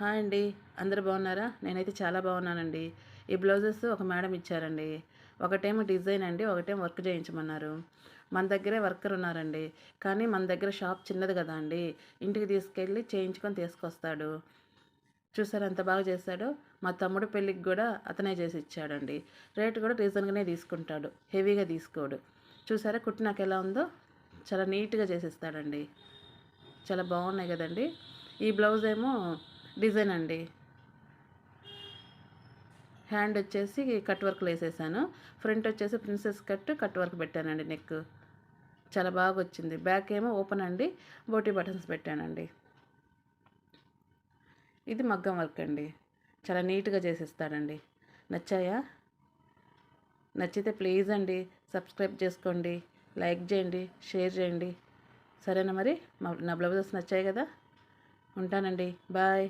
Hi అండి. అందరూ బాగున్నారా? నేనైతే చాలా బాగున్నానండి. ఈ బ్లౌజెస్ ఒక మేడం ఇచ్చారండి. ఒకటేమో డిజైన్ అండి, ఒకటేమో వర్క్ చేయించమన్నారు. మన దగ్గరే వర్కర్ ఉన్నారండి. కానీ మన దగ్గర షాప్ చిన్నది కదా అండి. ఇంటికి తీసుకెళ్ళి చేయించుకొని తీసుకొస్తాడు. చూసారా ఎంత బాగా చేశాడో? మా తమ్ముడు పెళ్ళికి కూడా అతనే చేసి ఇచ్చాడండి. రేటు కూడా రీజన్గానే తీసుకుంటాడు, హెవీగా తీసుకోడు. చూసారా కుట్టు నాకు ఎలా ఉందో? చాలా నీట్గా చేసిస్తాడండి. చాలా బాగున్నాయి కదండి. ఈ బ్లౌజ్ ఏమో డిజైన్ అండి. హ్యాండ్ వచ్చేసి కట్ వర్క్లో వేసేసాను. ఫ్రంట్ వచ్చేసి ప్రిన్సెస్ కట్ వర్క్ పెట్టానండి. నెక్ చాలా బాగా వచ్చింది. బ్యాక్ ఏమో ఓపెన్ అండి, బోటీ బటన్స్ పెట్టానండి. ఇది మగ్గం వర్క్ అండి. చాలా నీట్గా చేసిస్తాడండి. నచ్చాయా? నచ్చితే ప్లీజ్ అండి సబ్స్క్రైబ్ చేసుకోండి, లైక్ చేయండి, షేర్ చేయండి. సరేనా మరి? నా బ్లౌజెస్ నచ్చాయి కదా. ఉంటానండి. బాయ్.